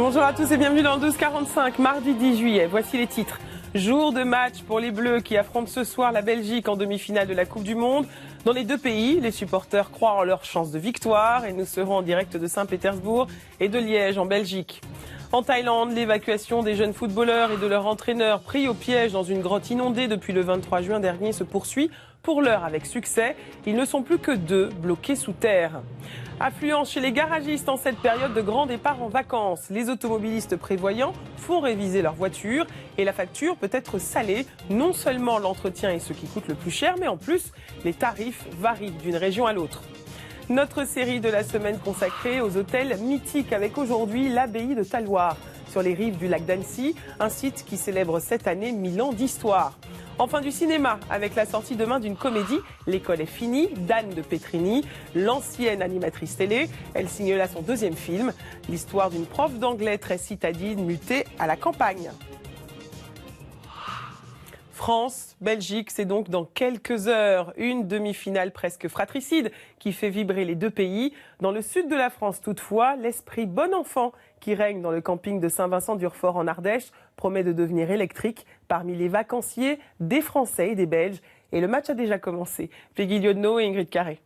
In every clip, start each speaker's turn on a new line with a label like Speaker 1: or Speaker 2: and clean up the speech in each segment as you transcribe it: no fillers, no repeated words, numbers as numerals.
Speaker 1: Bonjour à tous et bienvenue dans le 12-45, mardi 10 juillet. Voici les titres. Jour de match pour les Bleus qui affrontent ce soir la Belgique en demi-finale de la Coupe du Monde. Dans les deux pays, les supporters croient en leur chance de victoire et nous serons en direct de Saint-Pétersbourg et de Liège en Belgique. En Thaïlande, l'évacuation des jeunes footballeurs et de leur entraîneur pris au piège dans une grotte inondée depuis le 23 juin dernier se poursuit. Pour l'heure avec succès, ils ne sont plus que 2 bloqués sous terre. Affluence chez les garagistes en cette période de grand départ en vacances. Les automobilistes prévoyants font réviser leur voiture et la facture peut être salée. Non seulement l'entretien est ce qui coûte le plus cher, mais en plus, les tarifs varient d'une région à l'autre. Notre série de la semaine consacrée aux hôtels mythiques avec aujourd'hui l'abbaye de Talloires, sur les rives du lac d'Annecy, un site qui célèbre cette année 1000 ans d'histoire. Enfin du cinéma, avec la sortie demain d'une comédie, L'école est finie, d'Anne de Petrini, l'ancienne animatrice télé. Elle signe là son 2e film, l'histoire d'une prof d'anglais très citadine mutée à la campagne. France, Belgique, c'est donc dans quelques heures une demi-finale presque fratricide qui fait vibrer les deux pays. Dans le sud de la France toutefois, l'esprit bon enfant qui règne dans le camping de Saint-Vincent-du-Refort en Ardèche promet de devenir électrique parmi les vacanciers des Français et des Belges. Et le match a déjà commencé. Peggy Liodno et Ingrid Carré.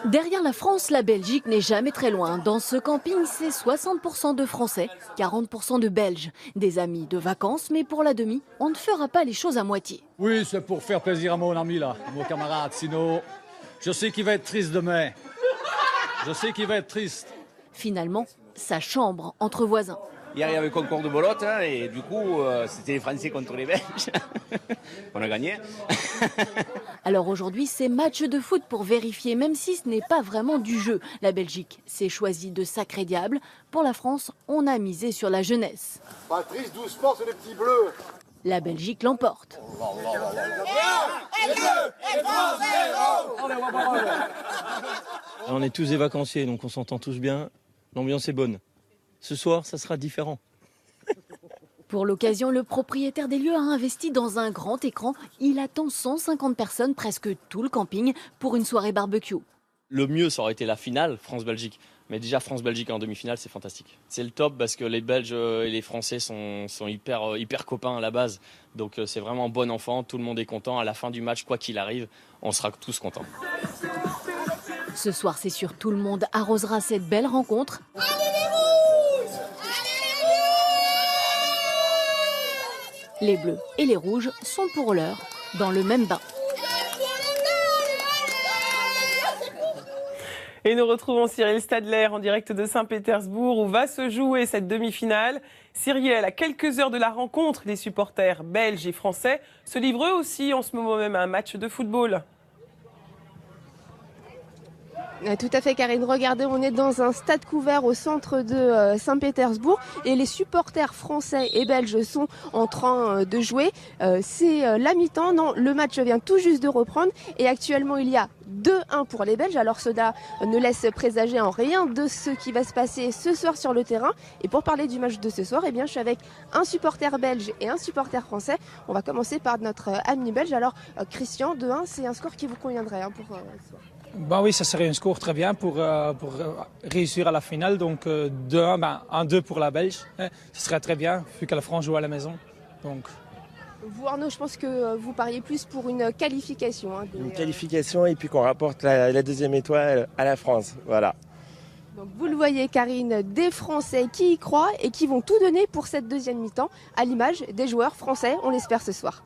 Speaker 2: Derrière la France, la Belgique n'est jamais très loin. Dans ce camping, c'est 60% de Français, 40% de Belges. Des amis de vacances, mais pour la demi, on ne fera pas les choses à moitié.
Speaker 3: Oui, c'est pour faire plaisir à mon ami là, à mon camarade. Sinon, je sais qu'il va être triste demain. Je sais qu'il va être triste.
Speaker 2: Finalement, sa chambre entre voisins.
Speaker 4: Hier, il y avait concours de bolotte et du coup, c'était les Français contre les Belges. On a gagné.
Speaker 2: Alors aujourd'hui, c'est match de foot pour vérifier, même si ce n'est pas vraiment du jeu. La Belgique s'est choisie de sacrés diables. Pour la France, on a misé sur la jeunesse.
Speaker 5: Patrice, doucement, c'est les petits bleus.
Speaker 2: La Belgique l'emporte.
Speaker 6: On est tous des vacanciers, donc on s'entend tous bien. L'ambiance est bonne. Ce soir, ça sera différent.
Speaker 2: Pour l'occasion, le propriétaire des lieux a investi dans un grand écran. Il attend 150 personnes, presque tout le camping, pour une soirée barbecue.
Speaker 6: Le mieux, ça aurait été la finale, France-Belgique. Mais déjà, France-Belgique en demi-finale, c'est fantastique. C'est le top parce que les Belges et les Français sont hyper copains à la base. Donc c'est vraiment bon enfant, tout le monde est content. À la fin du match, quoi qu'il arrive, on sera tous contents.
Speaker 2: Ce soir, c'est sûr, tout le monde arrosera cette belle rencontre. Les bleus et les rouges sont pour l'heure dans le même bain.
Speaker 1: Et nous retrouvons Cyrielle Stadler en direct de Saint-Pétersbourg où va se jouer cette demi-finale. Cyrielle, à quelques heures de la rencontre, les supporters belges et français se livrent eux aussi en ce moment même à un match de football.
Speaker 7: Tout à fait, Karine. Regardez, on est dans un stade couvert au centre de Saint-Pétersbourg et les supporters français et belges sont en train de jouer. C'est la mi-temps. Non, le match vient tout juste de reprendre et actuellement il y a 2-1 pour les Belges. Alors cela ne laisse présager en rien de ce qui va se passer ce soir sur le terrain. Et pour parler du match de ce soir, eh bien, je suis avec un supporter belge et un supporter français. On va commencer par notre ami belge. Alors Christian, 2-1, c'est un score qui vous conviendrait pour ce soir.
Speaker 8: Ben oui, ça serait un score très bien pour réussir à la finale. Donc 2-1, 1-2 pour la Belge. Ce serait très bien, vu que la France joue à la maison. Donc...
Speaker 7: Vous Arnaud, je pense que vous pariez plus pour une qualification.
Speaker 9: Une qualification et puis qu'on rapporte la 2e étoile à la France. Voilà.
Speaker 7: Donc vous le voyez Karine, des Français qui y croient et qui vont tout donner pour cette 2e mi-temps, à l'image des joueurs français, on l'espère ce soir.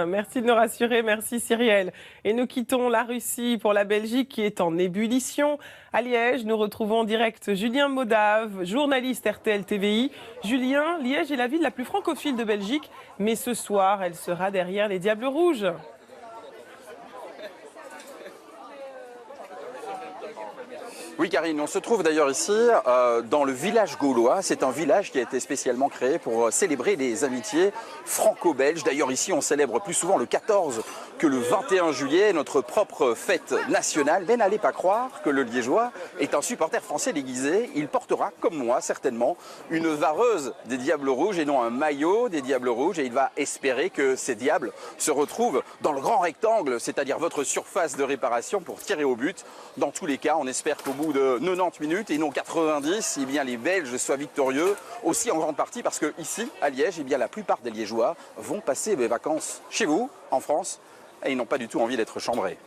Speaker 1: Merci de nous rassurer, merci Cyrielle. Et nous quittons la Russie pour la Belgique qui est en ébullition. À Liège, nous retrouvons en direct Julien Modave, journaliste RTL TVI. Julien, Liège est la ville la plus francophile de Belgique, mais ce soir, elle sera derrière les Diables Rouges.
Speaker 10: Oui Karine, on se trouve d'ailleurs ici dans le village gaulois. C'est un village qui a été spécialement créé pour célébrer les amitiés franco-belges. D'ailleurs ici on célèbre plus souvent le 14 que le 21 juillet, notre propre fête nationale. Mais n'allez pas croire que le Liégeois est un supporter français déguisé. Il portera, comme moi certainement, une vareuse des Diables Rouges et non un maillot des Diables Rouges. Et il va espérer que ces diables se retrouvent dans le grand rectangle, c'est-à-dire votre surface de réparation pour tirer au but. Dans tous les cas, on espère qu'au bout de 90 minutes et non 90, eh bien, les Belges soient victorieux, aussi en grande partie parce que ici, à Liège, eh bien, la plupart des Liégeois vont passer les vacances chez vous, en France, et ils n'ont pas du tout envie d'être chambrés.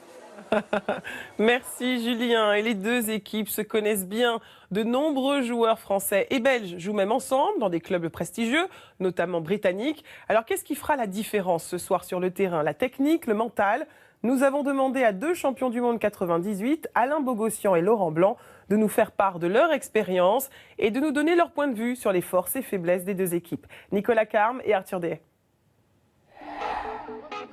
Speaker 1: Merci Julien. Et les deux équipes se connaissent bien. De nombreux joueurs français et belges jouent même ensemble dans des clubs prestigieux, notamment britanniques. Alors qu'est-ce qui fera la différence ce soir sur le terrain? La technique, le mental? Nous avons demandé à deux champions du monde 98, Alain Bogossian et Laurent Blanc, de nous faire part de leur expérience et de nous donner leur point de vue sur les forces et faiblesses des deux équipes. Nicolas Carme et Arthur Dehaye.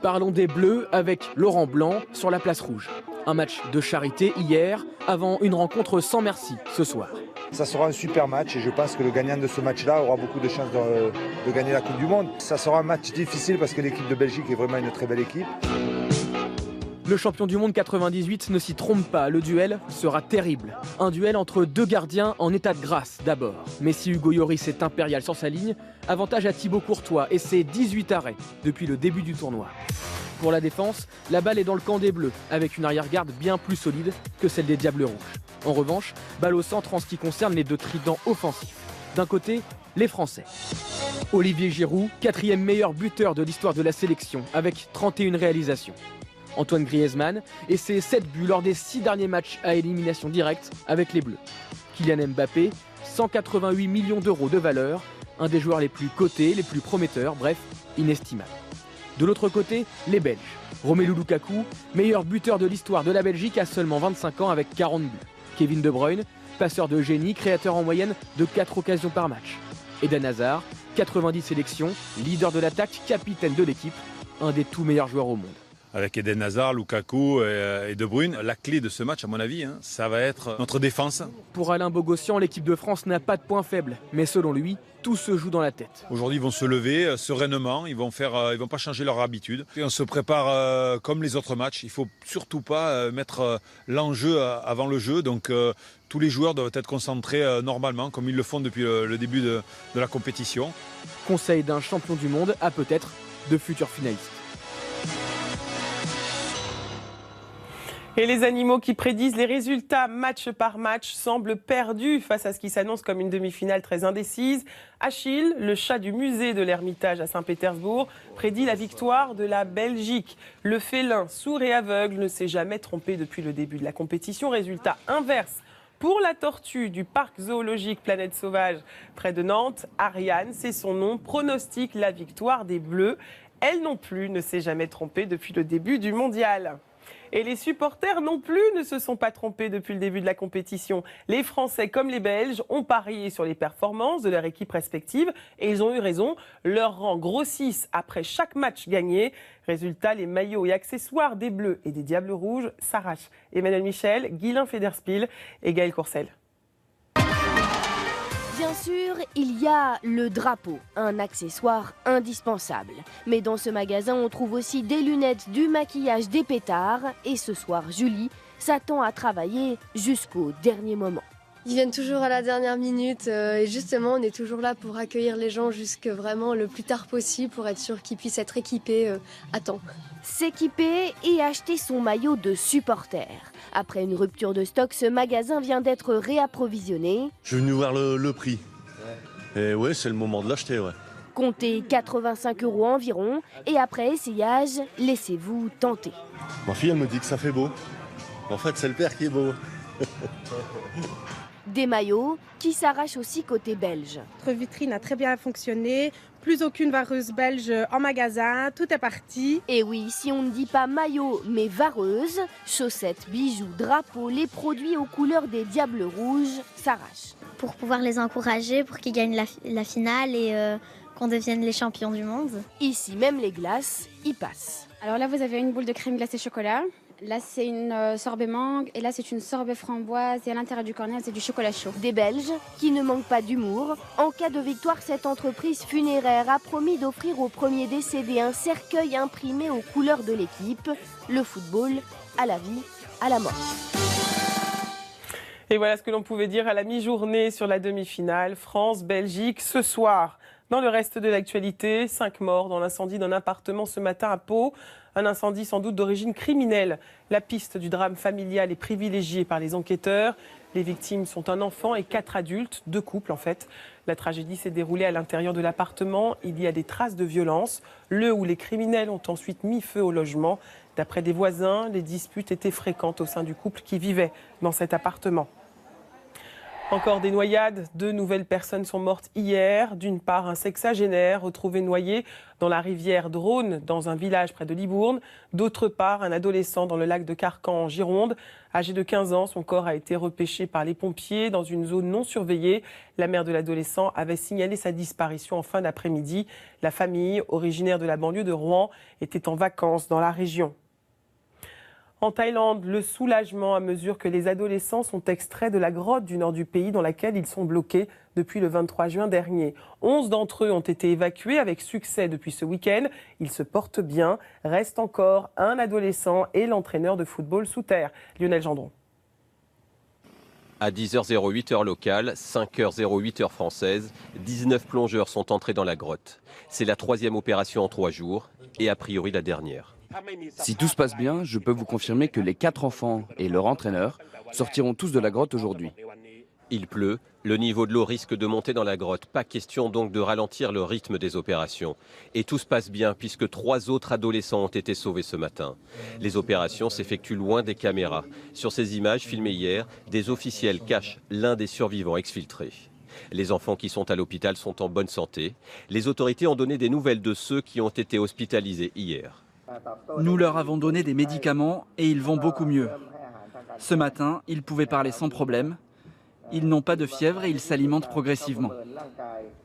Speaker 11: Parlons des Bleus avec Laurent Blanc sur la place rouge. Un match de charité hier, avant une rencontre sans merci ce soir.
Speaker 5: Ça sera un super match et je pense que le gagnant de ce match-là aura beaucoup de chances de gagner la Coupe du Monde. Ça sera un match difficile parce que l'équipe de Belgique est vraiment une très belle équipe.
Speaker 11: Le champion du monde 98 ne s'y trompe pas, le duel sera terrible. Un duel entre deux gardiens en état de grâce d'abord. Messi Hugo Lloris est impérial sur sa ligne, avantage à Thibaut Courtois et ses 18 arrêts depuis le début du tournoi. Pour la défense, la balle est dans le camp des Bleus, avec une arrière-garde bien plus solide que celle des Diables Rouges. En revanche, balle au centre en ce qui concerne les deux tridents offensifs. D'un côté, les Français. Olivier Giroud, 4e meilleur buteur de l'histoire de la sélection, avec 31 réalisations. Antoine Griezmann et ses 7 buts lors des 6 derniers matchs à élimination directe avec les Bleus. Kylian Mbappé, 188 millions d'euros de valeur, un des joueurs les plus cotés, les plus prometteurs, bref, inestimable. De l'autre côté, les Belges. Romelu Lukaku, meilleur buteur de l'histoire de la Belgique à seulement 25 ans avec 40 buts. Kevin De Bruyne, passeur de génie, créateur en moyenne de 4 occasions par match. Eden Hazard, 90 sélections, leader de l'attaque, capitaine de l'équipe, un des tout meilleurs joueurs au monde.
Speaker 12: Avec Eden Hazard, Lukaku et De Bruyne, la clé de ce match, à mon avis, ça va être notre défense.
Speaker 11: Pour Alain Bogossian, l'équipe de France n'a pas de point faible, mais selon lui, tout se joue dans la tête.
Speaker 12: Aujourd'hui, ils vont se lever sereinement, ils vont pas changer leur habitude. Et on se prépare comme les autres matchs. Il faut surtout pas mettre l'enjeu avant le jeu. Donc tous les joueurs doivent être concentrés normalement, comme ils le font depuis le début de la compétition.
Speaker 11: Conseil d'un champion du monde à peut-être de futurs finalistes.
Speaker 1: Et les animaux qui prédisent les résultats match par match semblent perdus face à ce qui s'annonce comme une demi-finale très indécise. Achille, le chat du musée de l'Ermitage à Saint-Pétersbourg, prédit la victoire de la Belgique. Le félin, sourd et aveugle, ne s'est jamais trompé depuis le début de la compétition. Résultat inverse pour la tortue du parc zoologique Planète Sauvage près de Nantes. Ariane, c'est son nom, pronostique la victoire des Bleus. Elle non plus ne s'est jamais trompée depuis le début du mondial. Et les supporters non plus ne se sont pas trompés depuis le début de la compétition. Les Français comme les Belges ont parié sur les performances de leur équipe respective et ils ont eu raison. Leurs rangs grossissent après chaque match gagné. Résultat, les maillots et accessoires des Bleus et des Diables Rouges s'arrachent. Emmanuel Michel, Guylain Federspiel et Gaël Courcel.
Speaker 2: Bien sûr, il y a le drapeau, un accessoire indispensable. Mais dans ce magasin, on trouve aussi des lunettes, du maquillage, des pétards. Et ce soir, Julie s'attend à travailler jusqu'au dernier moment.
Speaker 13: Ils viennent toujours à la dernière minute et justement, on est toujours là pour accueillir les gens jusque vraiment le plus tard possible pour être sûr qu'ils puissent être équipés à temps.
Speaker 2: S'équiper et acheter son maillot de supporter. Après une rupture de stock, ce magasin vient d'être réapprovisionné.
Speaker 14: Je suis venu voir le prix. Et ouais, c'est le moment de l'acheter, ouais.
Speaker 2: Comptez 85 € environ et après essayage, laissez-vous tenter.
Speaker 14: Ma fille, elle me dit que ça fait beau. En fait, c'est le père qui est beau.
Speaker 2: Des maillots qui s'arrachent aussi côté belge.
Speaker 15: Notre vitrine a très bien fonctionné, plus aucune vareuse belge en magasin, tout est parti.
Speaker 2: Et oui, si on ne dit pas maillot mais vareuse, chaussettes, bijoux, drapeaux, les produits aux couleurs des Diables Rouges s'arrachent.
Speaker 16: Pour pouvoir les encourager, pour qu'ils gagnent la finale et qu'on devienne les champions du monde.
Speaker 2: Ici, même les glaces y passent.
Speaker 17: Alors là, vous avez une boule de crème glacée chocolat. Là, c'est une sorbet mangue et là, c'est une sorbet framboise et à l'intérieur du cornet, c'est du chocolat chaud.
Speaker 2: Des Belges qui ne manquent pas d'humour. En cas de victoire, cette entreprise funéraire a promis d'offrir au premier décédé un cercueil imprimé aux couleurs de l'équipe. Le football, à la vie, à la mort.
Speaker 1: Et voilà ce que l'on pouvait dire à la mi-journée sur la demi-finale France-Belgique ce soir. Dans le reste de l'actualité, 5 morts dans l'incendie d'un appartement ce matin à Pau. Un incendie sans doute d'origine criminelle. La piste du drame familial est privilégiée par les enquêteurs. Les victimes sont un enfant et 4 adultes, 2 couples en fait. La tragédie s'est déroulée à l'intérieur de l'appartement. Il y a des traces de violence. Le ou les criminels ont ensuite mis feu au logement. D'après des voisins, les disputes étaient fréquentes au sein du couple qui vivait dans cet appartement. Encore des noyades, 2 nouvelles personnes sont mortes hier. D'une part, un sexagénaire retrouvé noyé dans la rivière Drône, dans un village près de Libourne. D'autre part, un adolescent dans le lac de Carcan en Gironde. Âgé de 15 ans, son corps a été repêché par les pompiers dans une zone non surveillée. La mère de l'adolescent avait signalé sa disparition en fin d'après-midi. La famille, originaire de la banlieue de Rouen, était en vacances dans la région. En Thaïlande, le soulagement à mesure que les adolescents sont extraits de la grotte du nord du pays dans laquelle ils sont bloqués depuis le 23 juin dernier. 11 d'entre eux ont été évacués avec succès depuis ce week-end. Ils se portent bien. Reste encore un adolescent et l'entraîneur de football sous terre, Lionel Gendron.
Speaker 18: À 10h08 heure locale, 5h08 heure française, 19 plongeurs sont entrés dans la grotte. C'est la 3e opération en 3 jours et a priori la dernière.
Speaker 19: Si tout se passe bien, je peux vous confirmer que les 4 enfants et leur entraîneur sortiront tous de la grotte aujourd'hui.
Speaker 18: Il pleut, le niveau de l'eau risque de monter dans la grotte. Pas question donc de ralentir le rythme des opérations. Et tout se passe bien puisque 3 autres adolescents ont été sauvés ce matin. Les opérations s'effectuent loin des caméras. Sur ces images filmées hier, des officiels cachent l'un des survivants exfiltrés. Les enfants qui sont à l'hôpital sont en bonne santé. Les autorités ont donné des nouvelles de ceux qui ont été hospitalisés hier.
Speaker 20: Nous leur avons donné des médicaments et ils vont beaucoup mieux. Ce matin, ils pouvaient parler sans problème. Ils n'ont pas de fièvre et ils s'alimentent progressivement.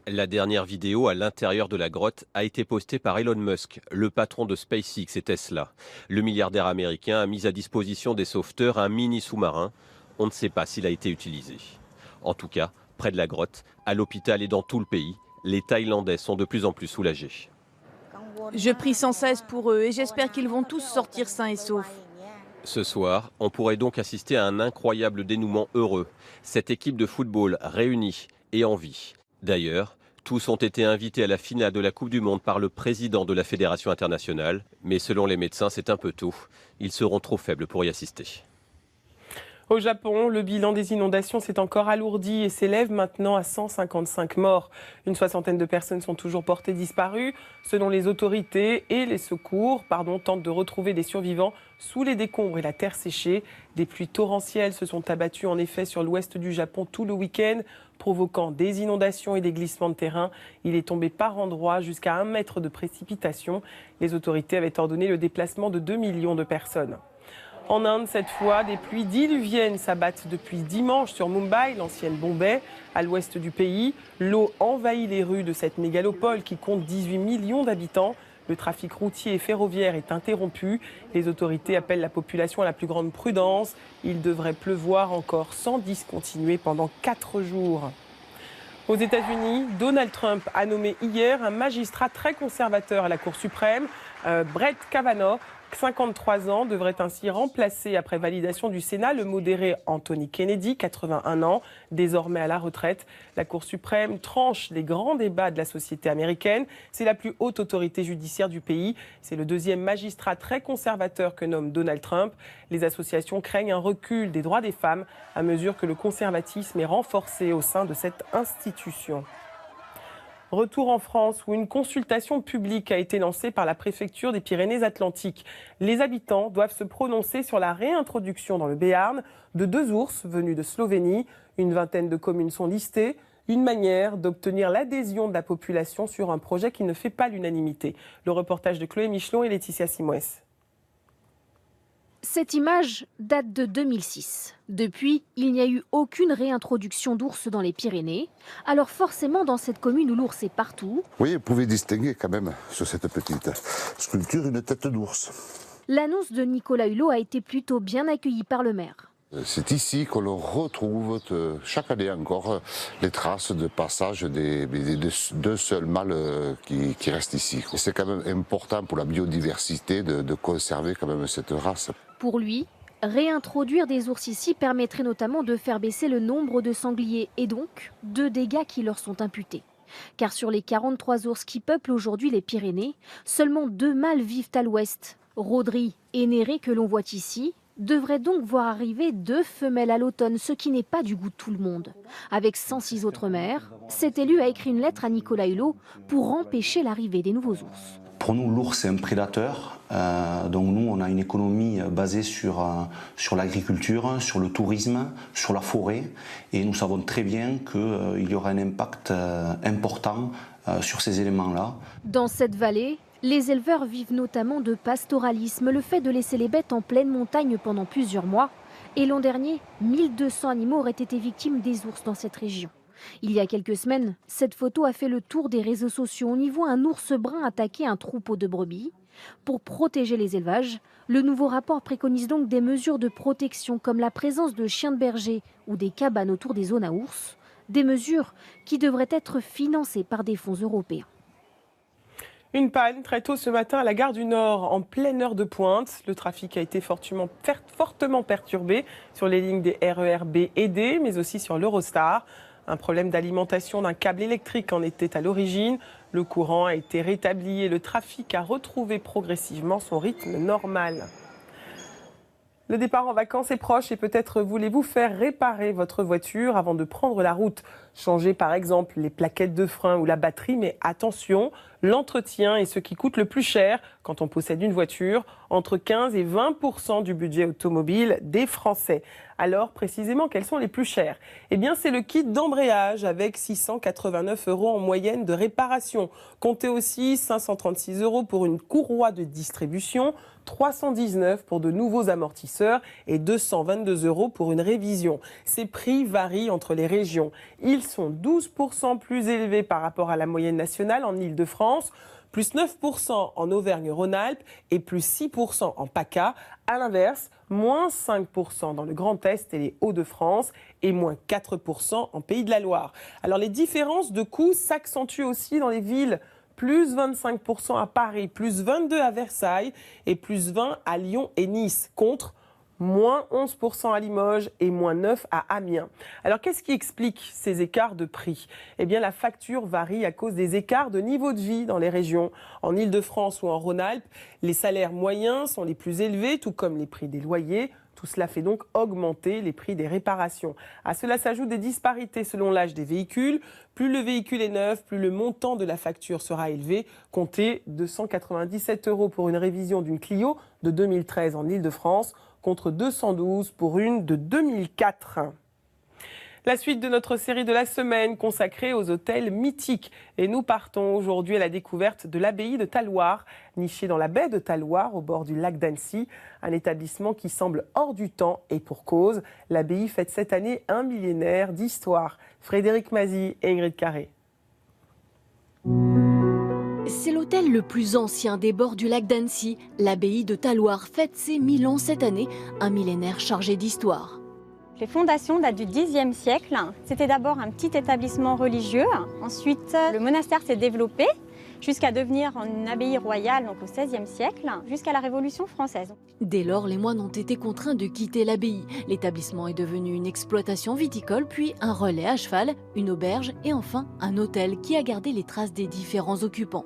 Speaker 18: La dernière vidéo à l'intérieur de la grotte a été postée par Elon Musk, le patron de SpaceX et Tesla. Le milliardaire américain a mis à disposition des sauveteurs un mini sous-marin. On ne sait pas s'il a été utilisé. En tout cas, près de la grotte, à l'hôpital et dans tout le pays, les Thaïlandais sont de plus en plus soulagés.
Speaker 21: Je prie sans cesse pour eux et j'espère qu'ils vont tous sortir sains et saufs.
Speaker 18: Ce soir, on pourrait donc assister à un incroyable dénouement heureux. Cette équipe de football réunie et en vie. D'ailleurs, tous ont été invités à la finale de la Coupe du Monde par le président de la Fédération internationale. Mais selon les médecins, c'est un peu tôt. Ils seront trop faibles pour y assister.
Speaker 1: Au Japon, le bilan des inondations s'est encore alourdi et s'élève maintenant à 155 morts. Une 60aine de personnes sont toujours portées disparues. Selon les autorités et les secours, tentent de retrouver des survivants sous les décombres et la terre séchée. Des pluies torrentielles se sont abattues en effet sur l'ouest du Japon tout le week-end, provoquant des inondations et des glissements de terrain. Il est tombé par endroits jusqu'à 1 mètre de précipitation. Les autorités avaient ordonné le déplacement de 2 millions de personnes. En Inde, cette fois, des pluies diluviennes s'abattent depuis dimanche sur Mumbai, l'ancienne Bombay, à l'ouest du pays. L'eau envahit les rues de cette mégalopole qui compte 18 millions d'habitants. Le trafic routier et ferroviaire est interrompu. Les autorités appellent la population à la plus grande prudence. Il devrait pleuvoir encore sans discontinuer pendant 4 jours. Aux États-Unis, Donald Trump a nommé hier un magistrat très conservateur à la Cour suprême, Brett Kavanaugh. 53 ans, devrait ainsi remplacer, après validation du Sénat, le modéré Anthony Kennedy, 81 ans, désormais à la retraite. La Cour suprême tranche les grands débats de la société américaine. C'est la plus haute autorité judiciaire du pays. C'est le 2e magistrat très conservateur que nomme Donald Trump. Les associations craignent un recul des droits des femmes à mesure que le conservatisme est renforcé au sein de cette institution. Retour en France où une consultation publique a été lancée par la préfecture des Pyrénées-Atlantiques. Les habitants doivent se prononcer sur la réintroduction dans le Béarn de 2 ours venus de Slovénie. Une vingtaine de communes sont listées. Une manière d'obtenir l'adhésion de la population sur un projet qui ne fait pas l'unanimité. Le reportage de Chloé Michelon et Laetitia Simoes.
Speaker 2: Cette image date de 2006. Depuis, il n'y a eu aucune réintroduction d'ours dans les Pyrénées. Alors forcément, dans cette commune où l'ours est partout...
Speaker 22: Oui, vous pouvez distinguer quand même sur cette petite sculpture une tête d'ours.
Speaker 2: L'annonce de Nicolas Hulot a été plutôt bien accueillie par le maire.
Speaker 22: C'est ici que l'on retrouve chaque année encore les traces de passage des 2 seuls mâles qui restent ici. C'est quand même important pour la biodiversité de conserver quand même cette race.
Speaker 2: Pour lui, réintroduire des ours ici permettrait notamment de faire baisser le nombre de sangliers et donc de dégâts qui leur sont imputés.
Speaker 3: Car sur les 43 ours qui peuplent aujourd'hui les Pyrénées, seulement 2 mâles vivent à l'ouest. Rôderie et Néré, que l'on voit ici, devraient donc voir arriver 2 femelles à l'automne, ce qui n'est pas du goût de tout le monde. Avec 106 autres mères, cet élu a écrit une lettre à Nicolas Hulot pour empêcher l'arrivée des nouveaux ours.
Speaker 4: Pour nous, l'ours c'est un prédateur, donc nous on a une économie basée sur l'agriculture, sur le tourisme, sur la forêt, et nous savons très bien qu'il y aura un impact important sur ces éléments-là.
Speaker 3: Dans cette vallée, les éleveurs vivent notamment de pastoralisme, le fait de laisser les bêtes en pleine montagne pendant plusieurs mois. Et l'an dernier, 1200 animaux auraient été victimes des ours dans cette région. Il y a quelques semaines, cette photo a fait le tour des réseaux sociaux. On y voit un ours brun attaquer un troupeau de brebis. Pour protéger les élevages, le nouveau rapport préconise donc des mesures de protection comme la présence de chiens de berger ou des cabanes autour des zones à ours. Des mesures qui devraient être financées par des fonds européens.
Speaker 1: Une panne très tôt ce matin à la gare du Nord, en pleine heure de pointe. Le trafic a été fortement perturbé sur les lignes des RER B et D, mais aussi sur l'Eurostar. Un problème d'alimentation d'un câble électrique en était à l'origine. Le courant a été rétabli et le trafic a retrouvé progressivement son rythme normal. Le départ en vacances est proche et peut-être voulez-vous faire réparer votre voiture avant de prendre la route. Changer par exemple les plaquettes de frein ou la batterie, mais attention, l'entretien est ce qui coûte le plus cher quand on possède une voiture, entre 15 et 20% du budget automobile des Français. Alors précisément, quels sont les plus chers ? Eh bien c'est le kit d'embrayage avec 689 € en moyenne de réparation. Comptez aussi 536 € pour une courroie de distribution, 319 € pour de nouveaux amortisseurs et 222 € pour une révision. Ces prix varient entre les régions. Ils sont 12% plus élevés par rapport à la moyenne nationale en Île-de-France, plus 9% en Auvergne-Rhône-Alpes et plus 6% en PACA. À l'inverse, moins 5% dans le Grand Est et les Hauts-de-France et moins 4% en Pays de la Loire. Alors les différences de coûts s'accentuent aussi dans les villes. Plus 25% à Paris, plus 22% à Versailles et plus 20% à Lyon et Nice, contre moins 11% à Limoges et moins 9% à Amiens. Alors qu'est-ce qui explique ces écarts de prix ? Eh bien la facture varie à cause des écarts de niveau de vie dans les régions. En Île-de-France ou en Rhône-Alpes, les salaires moyens sont les plus élevés, tout comme les prix des loyers. Tout cela fait donc augmenter les prix des réparations. À cela s'ajoutent des disparités selon l'âge des véhicules. Plus le véhicule est neuf, plus le montant de la facture sera élevé. Comptez 297 € pour une révision d'une Clio de 2013 en Île-de-France, contre 212 pour une de 2004. La suite de notre série de la semaine consacrée aux hôtels mythiques. Et nous partons aujourd'hui à la découverte de l'abbaye de Talloires, nichée dans la baie de Talloires au bord du lac d'Annecy. Un établissement qui semble hors du temps et pour cause. L'abbaye fête cette année un millénaire d'histoire. Frédéric Mazy et Ingrid Carré.
Speaker 3: C'est l'hôtel le plus ancien des bords du lac d'Annecy. L'abbaye de Talloires fête ses 1000 ans cette année, un millénaire chargé d'histoire.
Speaker 23: Les fondations datent du Xe siècle. C'était d'abord un petit établissement religieux. Ensuite, le monastère s'est développé jusqu'à devenir une abbaye royale donc au XVIe siècle, jusqu'à la Révolution française.
Speaker 3: Dès lors, les moines ont été contraints de quitter l'abbaye. L'établissement est devenu une exploitation viticole, puis un relais à cheval, une auberge et enfin un hôtel qui a gardé les traces des différents occupants.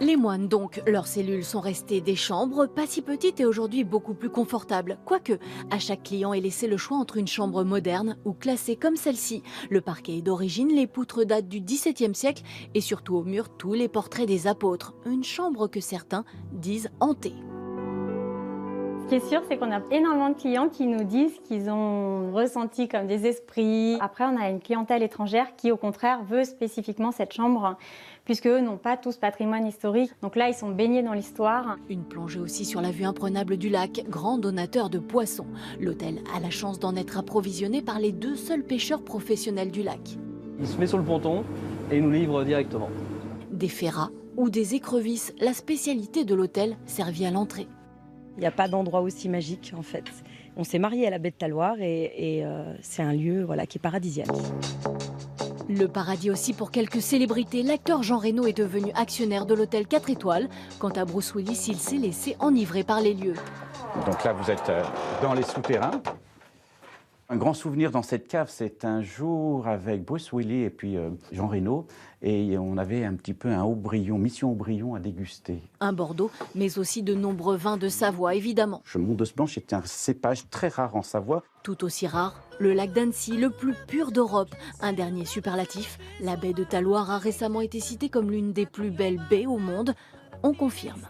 Speaker 3: Les moines donc, leurs cellules sont restées des chambres, pas si petites et aujourd'hui beaucoup plus confortables. Quoique, à chaque client est laissé le choix entre une chambre moderne ou classée comme celle-ci. Le parquet est d'origine, les poutres datent du XVIIe siècle et surtout au mur tous les portraits des apôtres. Une chambre que certains disent hantée.
Speaker 23: Ce qui est sûr, c'est qu'on a énormément de clients qui nous disent qu'ils ont ressenti comme des esprits. Après, on a une clientèle étrangère qui, au contraire, veut spécifiquement cette chambre, puisque eux n'ont pas tous patrimoine historique. Donc là, ils sont baignés dans l'histoire.
Speaker 3: Une plongée aussi sur la vue imprenable du lac, grand donateur de poissons. L'hôtel a la chance d'en être approvisionné par les 2 seuls pêcheurs professionnels du lac.
Speaker 24: Il se met sur le ponton et il nous livre directement.
Speaker 3: Des ferrats ou des écrevisses, la spécialité de l'hôtel servie à l'entrée.
Speaker 25: Il n'y a pas d'endroit aussi magique en fait. On s'est marié à la baie de Talloires et c'est un lieu qui est paradisiaque.
Speaker 3: Le paradis aussi pour quelques célébrités. L'acteur Jean Reno est devenu actionnaire de l'hôtel 4 étoiles. Quant à Bruce Willis, il s'est laissé enivrer par les lieux.
Speaker 26: Donc là, vous êtes dans les souterrains.
Speaker 6: Un grand souvenir dans cette cave, c'est un jour avec Bruce Willis et puis Jean Reno, et on avait un petit peu un Haut-Brion, Mission Haut-Brion à déguster.
Speaker 7: Un Bordeaux, mais aussi de nombreux vins de Savoie, évidemment.
Speaker 6: Le Mondeuse Blanche est un cépage très rare en Savoie.
Speaker 7: Tout aussi rare, le lac d'Annecy, le plus pur d'Europe. Un dernier superlatif, la baie de Talloires a récemment été citée comme l'une des plus belles baies au monde. On confirme.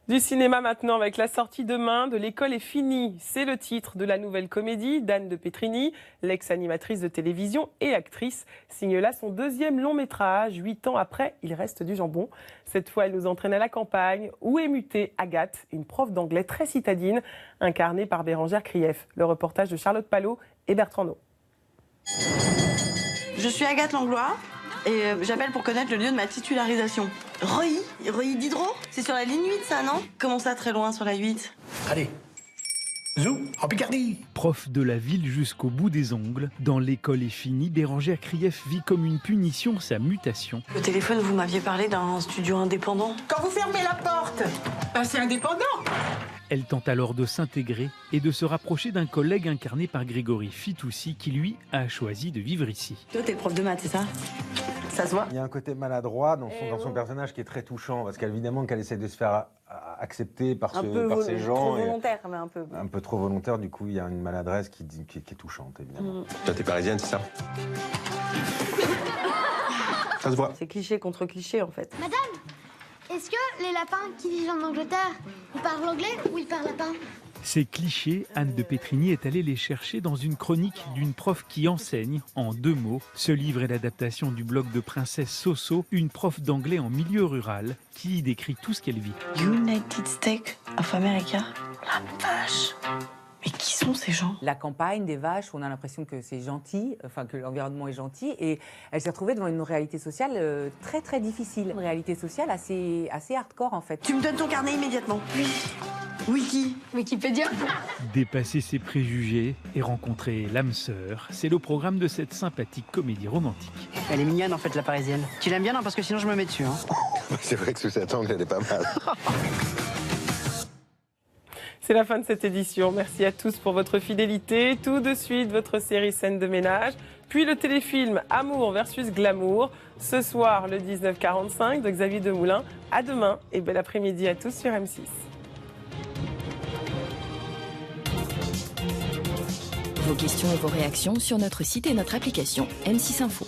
Speaker 1: Du cinéma maintenant avec la sortie demain de L'école est finie. C'est le titre de la nouvelle comédie d'Anne de Petrini, l'ex-animatrice de télévision et actrice, signe là son deuxième long métrage. 8 ans après, il reste du jambon. Cette fois, elle nous entraîne à la campagne où est mutée Agathe, une prof d'anglais très citadine, incarnée par Bérangère Krief. Le reportage de Charlotte Palot et Bertrand No.
Speaker 8: Je suis Agathe Langlois. Et j'appelle pour connaître le lieu de ma titularisation. Reuilly Diderot? C'est sur la ligne 8, ça, non? Comment ça, très loin, sur la 8?
Speaker 9: Allez, zou, en Picardie. Prof de la ville jusqu'au bout des ongles, dans L'école est finie, Bérangère Krief vit comme une punition sa mutation.
Speaker 8: Au téléphone, vous m'aviez parlé d'un studio indépendant.
Speaker 9: Quand vous fermez la porte, c'est indépendant. Elle tente alors de s'intégrer et de se rapprocher d'un collègue incarné par Grégory Fitoussi qui, lui, a choisi de vivre ici.
Speaker 8: Toi, t'es prof de maths, c'est ça? Ça se voit.
Speaker 10: Il y a un côté maladroit dans son personnage qui est très touchant, parce qu'évidemment qu'elle essaie de se faire accepter par ces gens.
Speaker 8: Trop volontaire, mais un peu.
Speaker 10: Un peu trop volontaire, du coup il y a une maladresse qui est touchante, évidemment.
Speaker 14: Toi, t'es parisienne, c'est ça? Ça se voit.
Speaker 8: C'est cliché contre cliché, en fait.
Speaker 26: Madame, est-ce que les lapins qui vivent en Angleterre, ils parlent anglais ou ils parlent lapin?
Speaker 9: Ces clichés, Anne de Petrini est allée les chercher dans une chronique d'une prof qui enseigne en 2 mots. Ce livre est l'adaptation du blog de Princesse Soso, une prof d'anglais en milieu rural qui y décrit tout ce qu'elle vit.
Speaker 8: United States of America. La vache. Mais qui sont ces gens?
Speaker 27: La campagne des vaches, on a l'impression que c'est gentil, enfin que l'environnement est gentil, et elle s'est retrouvée devant une réalité sociale très très difficile, une réalité sociale assez hardcore en fait.
Speaker 8: Tu me donnes ton carnet immédiatement. Oui. Wikipédia.
Speaker 9: Dépasser ses préjugés et rencontrer l'âme sœur, c'est le programme de cette sympathique comédie romantique.
Speaker 8: Elle est mignonne en fait, la parisienne. Tu l'aimes bien, non? Parce que sinon je me mets dessus.
Speaker 14: C'est vrai que sous cet angle, elle est pas mal.
Speaker 1: C'est la fin de cette édition. Merci à tous pour votre fidélité. Tout de suite, votre série Scène de ménage, puis le téléfilm Amour versus Glamour. Ce soir, le 1945 de Xavier Demoulin. À demain et bel après-midi à tous sur M6.
Speaker 28: Vos questions et vos réactions sur notre site et notre application M6 Info.